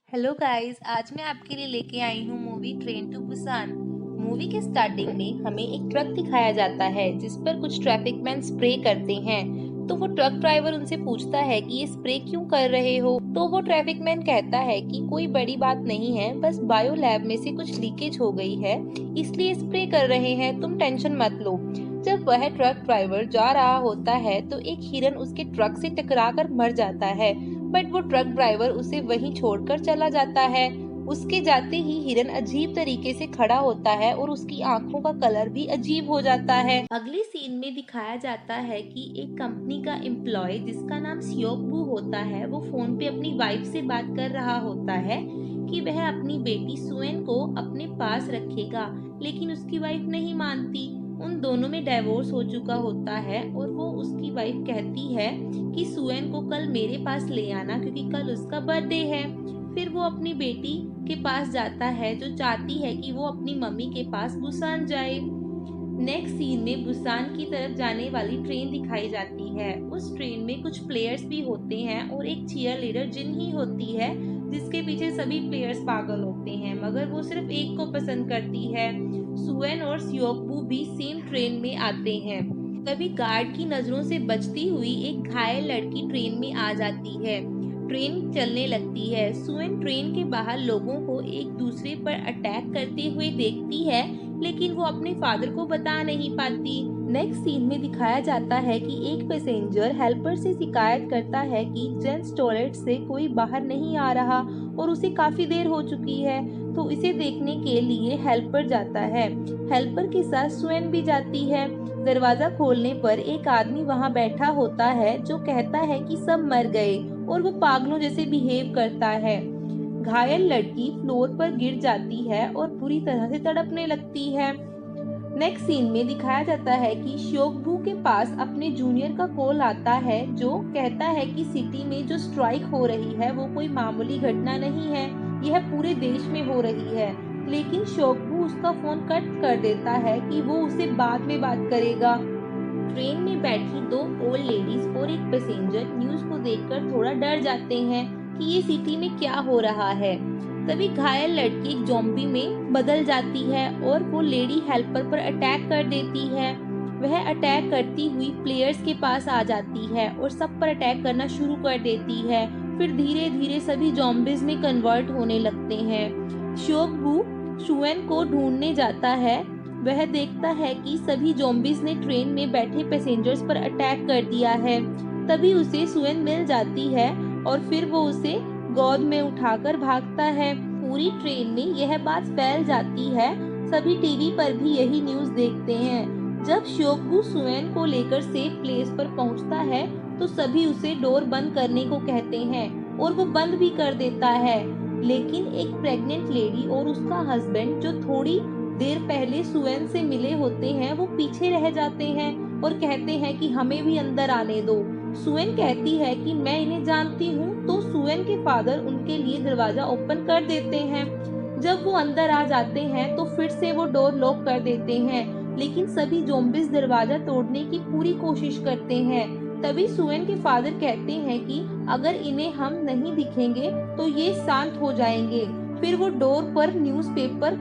Hello guys, आज मैं आपके लिए लेके आई हूँ movie train to Busan. Movie के स्टार्टिंग में हमें एक ट्रक दिखाया जाता है जिस पर कुछ ट्रैफिक मैन स्प्रे करते हैं। तो वो ट्रक ड्राइवर उनसे पूछता है कि ये स्प्रे क्यों कर रहे हो। तो वो ट्रैफिक मैन कहता है कि कोई बड़ी बात नहीं है, बस बायो लैब में से कुछ लीकेज हो गई है, इसलिए स्प्रे कर रहे हैं, तुम टेंशन मत लो। जब वह ट्रक ड्राइवर जा रहा होता है तो एक हिरन उसके ट्रक से टकराकर मर जाता है, बट वो ट्रक ड्राइवर उसे वहीं छोड़कर चला जाता है। उसके जाते ही हिरन अजीब तरीके से खड़ा होता है और उसकी आंखों का कलर भी अजीब हो जाता है। अगले सीन में दिखाया जाता है कि एक कंपनी का एम्प्लॉय जिसका नाम सियोकबू होता है, वो फोन पे अपनी वाइफ से बात कर रहा होता है कि वह अपनी बेटी सुएन को अपने पास रखेगा, लेकिन उसकी वाइफ नहीं मानती। उन दोनों में डाइवोर्स हो चुका होता है और वो उसकी वाइफ कहती है कि सुएन को कल मेरे पास ले आना क्योंकि कल उसका बर्थडे है। फिर वो अपनी बेटी के पास जाता है जो चाहती है कि वो अपनी मम्मी के पास बुसान जाए। नेक्स्ट सीन में बुसान की तरफ जाने वाली ट्रेन दिखाई जाती है। उस ट्रेन में कुछ प्लेयर्स भी होते हैं और एक चीयर लीडर जिन ही होती है जिसके पीछे सभी प्लेयर्स पागल होते हैं, मगर वो सिर्फ एक को पसंद करती है। सुएन और सियोकबू भी सेम ट्रेन में आते हैं। तभी गार्ड की नजरों से बचती हुई एक घायल लड़की ट्रेन में आ जाती है। ट्रेन चलने लगती है। सुएन ट्रेन के बाहर लोगों को एक दूसरे पर अटैक करते हुए देखती है, लेकिन वो अपने फादर को बता नहीं पाती। नेक्स्ट सीन में दिखाया जाता है कि एक पैसेंजर हेल्पर से शिकायत करता है कि जेंट्स टॉयलेट से कोई बाहर नहीं आ रहा और उसे काफी देर हो चुकी है। तो इसे देखने के लिए हेल्पर जाता है। हेल्पर के साथ सुएन भी जाती है। दरवाजा खोलने पर एक आदमी वहां बैठा होता है जो कहता है कि सब मर गए और वो पागलों जैसे बिहेव करता है। घायल लड़की फ्लोर पर गिर जाती है और बुरी तरह से तड़पने लगती है। नेक्स्ट सीन में दिखाया जाता है कि श्योकबू के पास अपने जूनियर का कॉल आता है जो कहता है कि सिटी में जो स्ट्राइक हो रही है वो कोई मामूली घटना नहीं है, यह पूरे देश में हो रही है। लेकिन श्योकबू उसका फोन कट कर देता है कि वो उसे बाद में बात करेगा। ट्रेन में बैठी दो ओल्ड लेडीज और एक पैसेंजर न्यूज को देखकर थोड़ा डर जाते हैं कि ये सिटी में क्या हो रहा है। तभी घायल लड़की एक ज़ॉम्बी में बदल जाती है और वो लेडी हेल्पर पर अटैक कर देती है। वह अटैक करती हुई प्लेयर्स के पास आ जाती है और सब पर अटैक करना शुरू कर देती है। फिर धीरे धीरे सभी ज़ॉम्बीज में कन्वर्ट होने लगते हैं। श्योकबू सुएन को ढूंढने जाता है। वह देखता है कि सभी ज़ॉम्बीज ने ट्रेन में बैठे पैसेंजर्स पर अटैक कर दिया है। तभी उसे सुएन मिल जाती है और फिर वो उसे गोद में उठाकर भागता है। पूरी ट्रेन में यह बात फैल जाती है। सभी टीवी पर भी यही न्यूज देखते हैं। जब श्योकबू सुएन को लेकर सेफ प्लेस पर पहुंचता है तो सभी उसे डोर बंद करने को कहते हैं और वो बंद भी कर देता है। लेकिन एक प्रेग्नेंट लेडी और उसका हस्बैंड जो थोड़ी देर पहले सुएन से मिले होते हैं वो पीछे रह जाते हैं और कहते हैं कि हमें भी अंदर आने दो। सुएन कहती है कि मैं इन्हें जानती हूँ, तो सुएन के फादर उनके लिए दरवाजा ओपन कर देते हैं। जब वो अंदर आ जाते हैं तो फिर से वो डोर लॉक कर देते हैं, लेकिन सभी ज़ॉम्बीज दरवाजा तोड़ने की पूरी कोशिश करते हैं। तभी सुएन के फादर कहते हैं कि अगर इन्हें हम नहीं दिखेंगे तो ये शांत हो जाएंगे। फिर वो डोर पर न्यूज़पेपर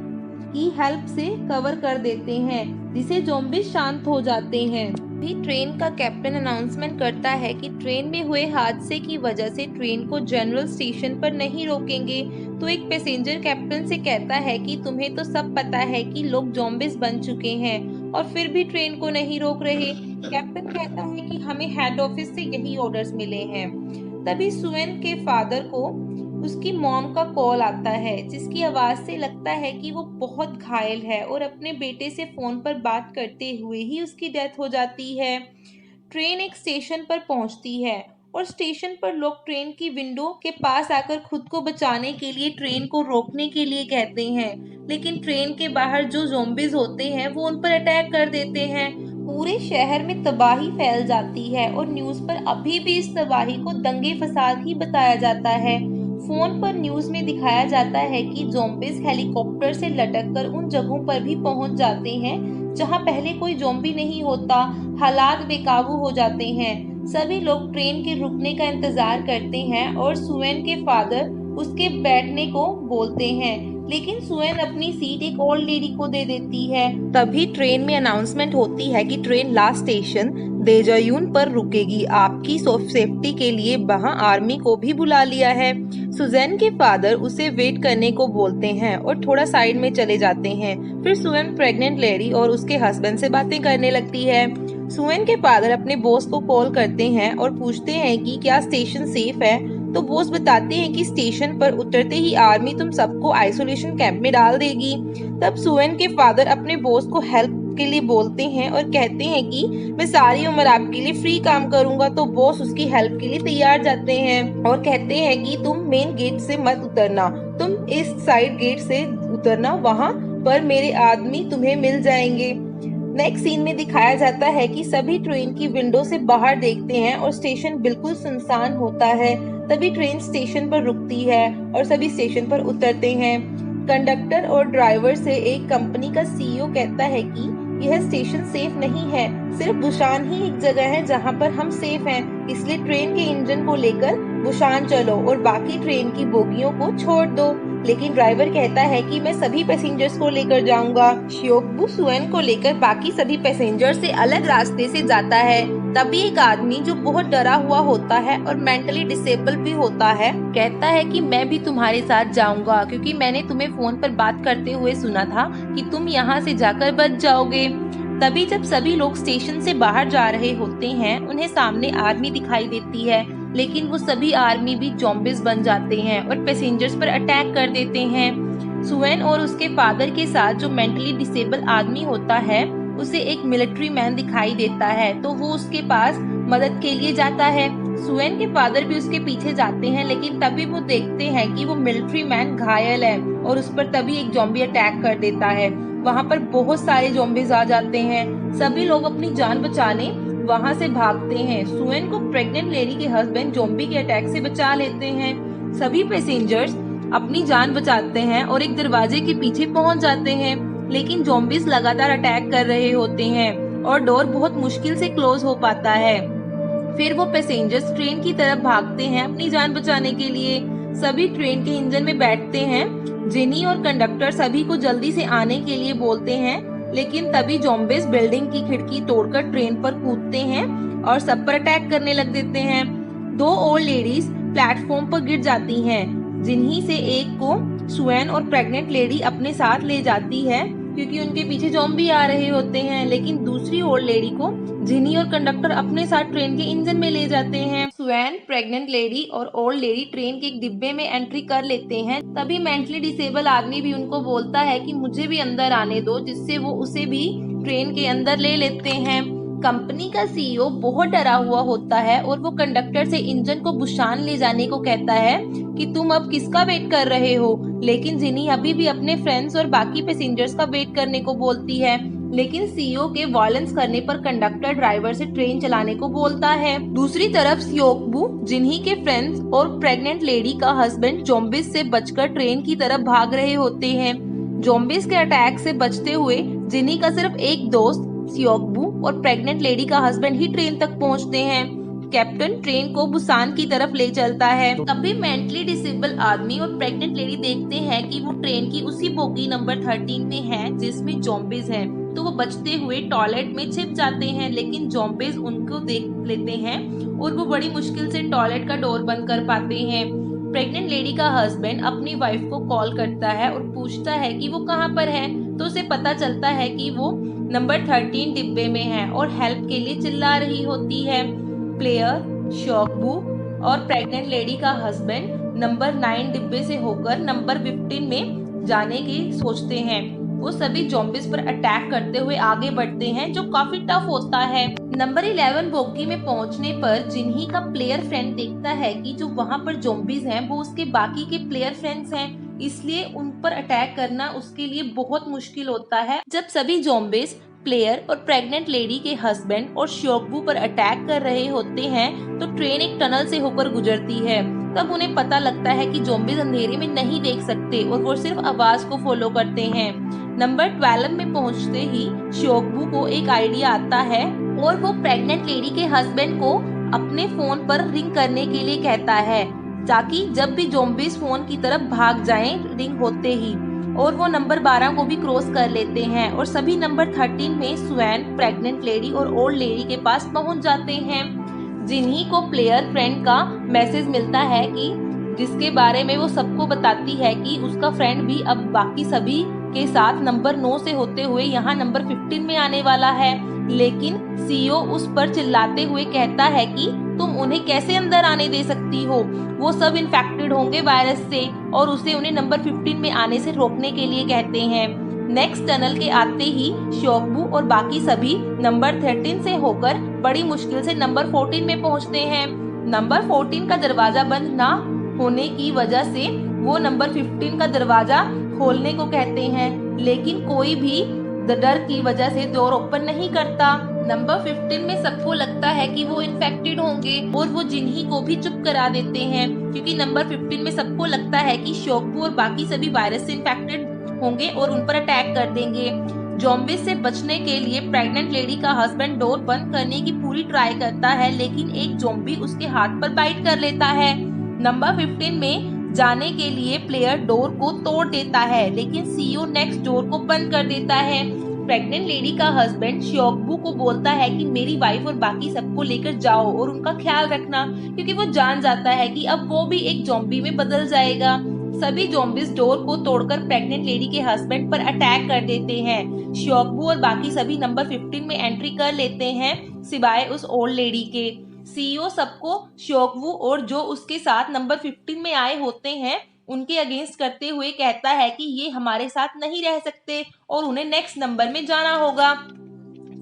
की हेल्प से कवर कर देते हैं, जिससे ज़ॉम्बीज शांत हो जाते हैं। भी ट्रेन का कैप्टन अनाउंसमेंट करता है कि ट्रेन में हुए हादसे की वजह से ट्रेन को जनरल स्टेशन पर नहीं रोकेंगे। तो एक पैसेंजर कैप्टन से कहता है कि तुम्हें तो सब पता है कि लोग ज़ॉम्बीज बन चुके हैं और फिर भी ट्रेन को नहीं रोक रहे। कैप्टन कहता है कि हमें हेड ऑफिस से यही ऑर्डर्स मिले हैं। तभी सुएन के फादर को उसकी मॉम का कॉल आता है, जिसकी आवाज से लगता है कि वो बहुत घायल है और अपने बेटे से फोन पर बात करते हुए ही उसकी डेथ हो जाती है। ट्रेन एक स्टेशन पर पहुंचती है और स्टेशन पर लोग ट्रेन की विंडो के पास आकर खुद को बचाने के लिए ट्रेन को रोकने के लिए कहते हैं, लेकिन ट्रेन के बाहर जो ज़ॉम्बीज होते हैं वो उन पर अटैक कर देते हैं। पूरे शहर में तबाही फैल जाती है और न्यूज पर अभी भी इस तबाही को दंगे फसाद ही बताया जाता है। फोन पर न्यूज में दिखाया जाता है कि ज़ॉम्बीज हेलीकॉप्टर से लटककर उन जगहों पर भी पहुंच जाते हैं जहां पहले कोई ज़ॉम्बी नहीं होता। हालात बेकाबू हो जाते हैं। सभी लोग ट्रेन के रुकने का इंतजार करते हैं और सुएन के फादर उसके बैठने को बोलते हैं, लेकिन सुएन अपनी सीट एक ओल्ड लेडी को दे देती है। तभी ट्रेन में अनाउंसमेंट होती है कि ट्रेन लास्ट स्टेशन देजायून पर रुकेगी। आपकी सेफ्टी के लिए वहाँ आर्मी को भी बुला लिया है। सुजैन के फादर उसे वेट करने को बोलते हैं और थोड़ा साइड में चले जाते हैं। फिर सुएन प्रेग्नेंट लेडी और उसके हस्बैंड से बातें करने लगती है। सुएन के फादर अपने बॉस को कॉल करते हैं और पूछते हैं कि क्या स्टेशन सेफ है। तो बॉस बताते हैं कि स्टेशन पर उतरते ही आर्मी तुम सबको आइसोलेशन कैंप में डाल देगी। तब सुएन के फादर अपने बॉस को हेल्प के लिए बोलते हैं और कहते हैं कि मैं सारी उम्र आपके लिए फ्री काम करूंगा। तो बॉस उसकी हेल्प के लिए तैयार जाते हैं और कहते हैं कि तुम मेन गेट से मत उतरना, तुम इस साइड गेट से उतरना, वहाँ पर मेरे आदमी तुम्हें मिल जाएंगे। नेक्स्ट सीन में दिखाया जाता है कि सभी ट्रेन की विंडो से बाहर देखते हैं और स्टेशन बिल्कुल सुनसान होता है। तभी ट्रेन स्टेशन पर रुकती है और सभी स्टेशन पर उतरते हैं। कंडक्टर और ड्राइवर से एक कंपनी का सीईओ कहता है कि यह स्टेशन सेफ नहीं है, सिर्फ बुसान ही एक जगह है जहां पर हम सेफ हैं, इसलिए ट्रेन के इंजन को लेकर बुसान चलो और बाकी ट्रेन की बोगियों को छोड़ दो। लेकिन ड्राइवर कहता है कि मैं सभी पैसेंजर्स को लेकर जाऊंगा। श्योकबू सुएन को लेकर बाकी सभी पैसेंजर से अलग रास्ते से जाता है। तभी एक आदमी जो बहुत डरा हुआ होता है और मेंटली डिसेबल भी होता है कहता है कि मैं भी तुम्हारे साथ जाऊंगा, क्योंकि मैंने तुम्हें फोन पर बात करते हुए सुना था कि तुम यहाँ से जाकर बच जाओगे। तभी जब सभी लोग स्टेशन से बाहर जा रहे होते हैं, उन्हें सामने आर्मी दिखाई देती है, लेकिन वो सभी आर्मी भी ज़ॉम्बीज बन जाते हैं और पैसेंजर्स पर अटैक कर देते हैं। सुएन और उसके फादर के साथ जो मेंटली डिसेबल आदमी होता है उसे एक मिलिट्री मैन दिखाई देता है, तो वो उसके पास मदद के लिए जाता है। सुएन के फादर भी उसके पीछे जाते हैं, लेकिन तभी वो देखते हैं कि वो मिलिट्री मैन घायल है और उस पर तभी एक ज़ॉम्बी अटैक कर देता है। वहाँ पर बहुत सारे ज़ॉम्बीज आ जाते हैं। सभी लोग अपनी जान बचाने वहाँ से भागते हैं। सुएन को प्रेग्नेंट लेडी के हस्बैंड ज़ॉम्बी के अटैक से बचा लेते हैं। सभी पैसेंजर्स अपनी जान बचाते हैं और एक दरवाजे के पीछे पहुँच जाते हैं, लेकिन ज़ॉम्बीज लगातार अटैक कर रहे होते हैं और डोर बहुत मुश्किल से क्लोज हो पाता है। फिर वो पैसेंजर्स ट्रेन की तरफ भागते हैं अपनी जान बचाने के लिए। सभी ट्रेन के इंजन में बैठते हैं। जिनी और कंडक्टर सभी को जल्दी से आने के लिए बोलते हैं, लेकिन तभी ज़ॉम्बीज बिल्डिंग की खिड़की तोड़कर ट्रेन पर कूदते हैं और सब पर अटैक करने लग देते हैं। 2 ओल्ड लेडीज प्लेटफॉर्म पर गिर जाती हैं, जिन्हीं से एक को सुएन और प्रेग्नेंट लेडी अपने साथ ले जाती है क्योंकि उनके पीछे ज़ॉम्बी आ रहे होते हैं, लेकिन दूसरी ओल्ड लेडी को जिनी और कंडक्टर अपने साथ ट्रेन के इंजन में ले जाते हैं। सुएन, प्रेग्नेंट लेडी और ओल्ड लेडी ट्रेन के एक डिब्बे में एंट्री कर लेते हैं। तभी मेंटली डिसेबल आदमी भी उनको बोलता है कि मुझे भी अंदर आने दो, जिससे वो उसे भी ट्रेन के अंदर ले लेते हैं। कंपनी का सीईओ बहुत डरा हुआ होता है और वो कंडक्टर से इंजन को बुसान ले जाने को कहता है कि तुम अब किसका वेट कर रहे हो, लेकिन जिनी अभी भी अपने फ्रेंड्स और बाकी पैसेंजर्स का वेट करने को बोलती है। लेकिन सीईओ के वायलेंस करने पर कंडक्टर ड्राइवर से ट्रेन चलाने को बोलता है। दूसरी तरफ श्योकबू, जिन्ही के फ्रेंड्स और प्रेग्नेंट लेडी का हस्बैंड ज़ॉम्बीज से बचकर ट्रेन की तरफ भाग रहे होते हैं। ज़ॉम्बीज के अटैक से बचते हुए जिनी का सिर्फ एक दोस्त श्योकबू और प्रेग्नेंट लेडी का हस्बैंड ही ट्रेन तक पहुंचते हैं। कैप्टन ट्रेन को बुसान की तरफ ले चलता है। तभी मेंटली डिसेबल आदमी और प्रेग्नेंट लेडी देखते हैं कि वो ट्रेन की उसी बोगी नंबर 13 में है जिसमें ज़ॉम्बीज हैं, तो वो बचते हुए टॉयलेट में छिप जाते हैं, लेकिन ज़ॉम्बीज उनको देख लेते हैं और वो बड़ी मुश्किल से टॉयलेट का डोर बंद कर पाते हैं। प्रेग्नेंट लेडी का हस्बैंड अपनी वाइफ को कॉल करता है और पूछता है कि वो कहाँ पर है, तो उसे पता चलता है कि वो नंबर 13 डिब्बे में है और हेल्प के लिए चिल्ला रही होती है। प्लेयर, श्योकबू और प्रेग्नेंट लेडी का हस्बैंड नंबर 9 डिब्बे से होकर नंबर 15 में जाने की सोचते हैं। वो सभी ज़ॉम्बीज पर अटैक करते हुए आगे बढ़ते हैं, जो काफी टफ होता है। नंबर 11 बोगी में पहुंचने पर जिन्ही का प्लेयर फ्रेंड देखता है कि जो वहां पर ज़ॉम्बीज हैं वो उसके बाकी के प्लेयर फ्रेंड्स हैं, इसलिए उन पर अटैक करना उसके लिए बहुत मुश्किल होता है। जब सभी ज़ॉम्बीज प्लेयर और प्रेग्नेंट लेडी के हस्बैंड और श्योकबू पर अटैक कर रहे होते हैं, तो ट्रेन एक टनल से होकर गुजरती है। तब उन्हें पता लगता है कि ज़ॉम्बीज अंधेरे में नहीं देख सकते और वो सिर्फ आवाज को फॉलो करते हैं। नंबर 12 में पहुंचते ही श्योकबू को एक आइडिया आता है और वो प्रेग्नेंट लेडी के हस्बैंड को अपने फोन पर रिंग करने के लिए कहता है। ताकि जब भी ज़ॉम्बीज फोन की तरफ भाग जाएं रिंग होते ही, और वो नंबर 12 को भी क्रॉस कर लेते हैं और सभी नंबर 13 में स्वैन, प्रेग्नेंट लेडी और ओल्ड लेडी के पास पहुंच जाते हैं। जिन्ही को प्लेयर फ्रेंड का मैसेज मिलता है कि जिसके बारे में वो सबको बताती है कि उसका फ्रेंड भी अब बाकी सभी के साथ नंबर 9 से होते हुए यहाँ नंबर 15 में आने वाला है। लेकिन सीईओ उस पर चिल्लाते हुए कहता है कि तुम उन्हें कैसे अंदर आने दे सकती हो, वो सब इन्फेक्टेड होंगे वायरस से, और उसे उन्हें नंबर 15 में आने से रोकने के लिए कहते हैं। नेक्स्ट टनल के आते ही श्योकबू और बाकी सभी नंबर 13 से होकर बड़ी मुश्किल से नंबर 14 में पहुंचते हैं। नंबर 14 का दरवाजा बंद ना होने की वजह से वो नंबर 15 का दरवाजा खोलने को कहते हैं, लेकिन कोई भी डर की वजह से डोर ओपन नहीं करता। नंबर 15 में सबको लगता है कि वो इन्फेक्टेड होंगे और वो जिन्ही को भी चुप करा देते हैं, क्योंकि नंबर 15 में सबको लगता है कि श्योकबू और बाकी सभी वायरस से इन्फेक्टेड होंगे और उन पर अटैक कर देंगे। ज़ॉम्बीज से बचने के लिए प्रेग्नेंट लेडी का हस्बैंड डोर बंद करने की पूरी ट्राई करता है, लेकिन एक ज़ॉम्बी उसके हाथ पर बाइट कर लेता है। नंबर 15 में जाने के लिए प्लेयर डोर को तोड़ देता है, लेकिन सीईओ नेक्स्ट डोर को बंद कर देता है। प्रेग्नेंट लेडी का हस्बैंड श्योकबू को बोलता है कि मेरी वाइफ और बाकी सबको लेकर जाओ और उनका ख्याल रखना, क्योंकि वो जान जाता है कि अब वो भी एक ज़ॉम्बी में बदल जाएगा। सभी ज़ॉम्बीज डोर को तोड़कर प्रेग्नेंट लेडी के हस्बैंड पर अटैक कर देते हैं। श्योकबू और बाकी सभी नंबर 15 में एंट्री कर लेते हैं, सिवाय उस ओल्ड लेडी के। सीईओ सबको श्योकबू और जो उसके साथ नंबर 15 में आए होते हैं उनके अगेंस्ट करते हुए कहता है कि ये हमारे साथ नहीं रह सकते और उन्हें नेक्स्ट नंबर में जाना होगा।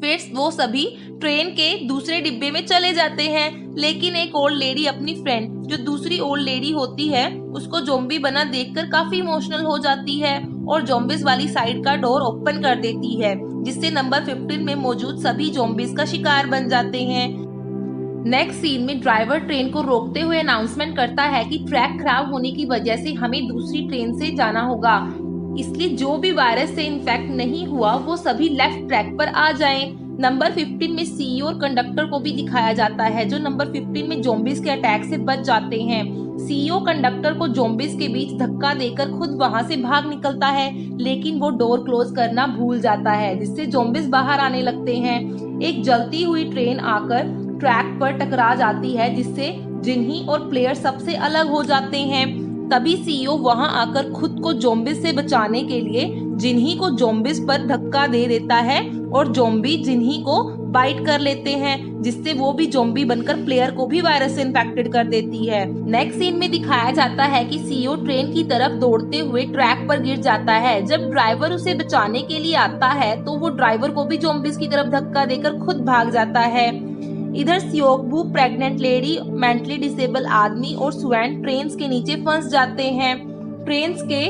फिर वो सभी ट्रेन के दूसरे डिब्बे में चले जाते हैं, लेकिन एक ओल्ड लेडी अपनी फ्रेंड जो दूसरी ओल्ड लेडी होती है उसको ज़ॉम्बी बना देखकर काफी इमोशनल हो जाती है और ज़ॉम्बीज वाली साइड का डोर ओपन कर देती है, जिससे नंबर 15 में मौजूद सभी ज़ॉम्बीज का शिकार बन जाते हैं। नेक्स्ट सीन में ड्राइवर ट्रेन को रोकते हुए अनाउंसमेंट करता है कि ट्रैक खराब होने की वजह से हमें दूसरी ट्रेन से जाना होगा, इसलिए जो भी वायरस से इन्फेक्ट नहीं हुआ वो सभी लेफ्ट ट्रैक पर आ जाएं। नंबर 15 में सीईओ और कंडक्टर को भी दिखाया जाता है, जो नंबर 15 में ज़ॉम्बीज के अटैक से बच जाते हैं। सीईओ कंडक्टर को ज़ॉम्बीज के बीच धक्का देकर खुद वहां से भाग निकलता है, लेकिन वो डोर क्लोज करना भूल जाता है, जिससे ज़ॉम्बीज बाहर आने लगते हैं। एक जलती हुई ट्रेन आकर ट्रैक पर टकरा जाती है, जिससे जिन्ही और प्लेयर सबसे अलग हो जाते हैं। तभी सीईओ वहां आकर खुद को ज़ॉम्बीज से बचाने के लिए जिन्ही को ज़ॉम्बीज पर धक्का दे देता है और ज़ॉम्बी जिन्ही को बाइट कर लेते हैं, जिससे वो भी ज़ॉम्बी बनकर प्लेयर को भी वायरस से इन्फेक्टेड कर देती है। नेक्स्ट सीन में दिखाया जाता है कि सीईओ ट्रेन की तरफ दौड़ते हुए ट्रैक पर गिर जाता है। जब ड्राइवर उसे बचाने के लिए आता है तो वो ड्राइवर को भी ज़ॉम्बीज की तरफ धक्का देकर खुद भाग जाता है। इधर श्योकबू, प्रेग्नेंट लेडी, मेंटली डिसेबल आदमी और स्वैन ट्रेन के नीचे फंस जाते हैं। ट्रेन के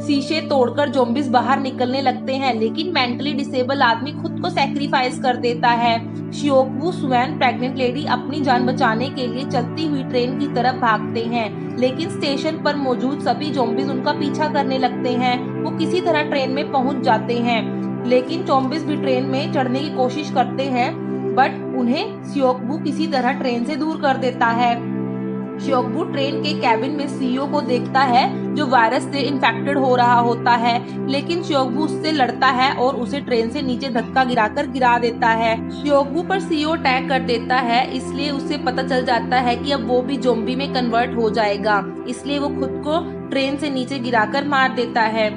शीशे तोड़कर ज़ॉम्बीज बाहर निकलने लगते हैं, लेकिन मेंटली डिसेबल आदमी खुद को सैक्रिफाइस कर देता है। श्योकबू, स्वैन, प्रेग्नेंट लेडी अपनी जान बचाने के लिए चलती हुई ट्रेन की तरफ भागते हैं, लेकिन स्टेशन पर मौजूद सभी ज़ॉम्बीज उनका पीछा करने लगते हैं। वो किसी तरह ट्रेन में पहुंच जाते हैं, लेकिन ज़ॉम्बीज भी ट्रेन में चढ़ने की कोशिश करते हैं, बट उन्हें श्योकबू किसी तरह ट्रेन से दूर कर देता है। श्योकबू ट्रेन के कैबिन में सीईओ को देखता है, जो वायरस से इन्फेक्टेड हो रहा होता है, लेकिन श्योकबू उससे लड़ता है और उसे ट्रेन से नीचे धक्का गिराकर गिरा देता है। श्योकबू पर सीईओ अटैक कर देता है, इसलिए उसे पता चल जाता है कि अब वो भी ज़ॉम्बी में कन्वर्ट हो जाएगा, इसलिए वो खुद को ट्रेन से नीचे गिराकर मार देता है।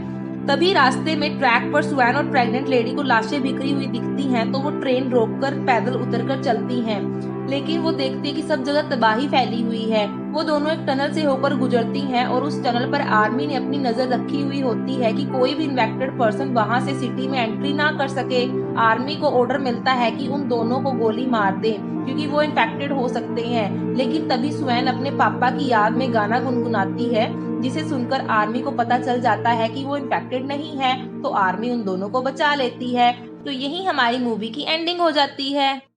तभी रास्ते में ट्रैक पर स्वैन और प्रेग्नेंट लेडी को लाशें बिखरी हुई दिखती हैं, तो वो ट्रेन रोककर पैदल उतरकर चलती हैं, लेकिन वो देखती है कि सब जगह तबाही फैली हुई है। वो दोनों एक टनल से होकर गुजरती हैं और उस टनल पर आर्मी ने अपनी नजर रखी हुई होती है कि कोई भी इन्फेक्टेड पर्सन वहां से सिटी में एंट्री ना कर सके। आर्मी को ऑर्डर मिलता है कि उन दोनों को गोली मार दे, क्योंकि वो इन्फेक्टेड हो सकते हैं, लेकिन तभी स्वैन अपने पापा की याद में गाना गुनगुनाती है, जिसे सुनकर आर्मी को पता चल जाता है कि वो इन्फेक्टेड नहीं है, तो आर्मी उन दोनों को बचा लेती है। तो यही हमारी मूवी की एंडिंग हो जाती है।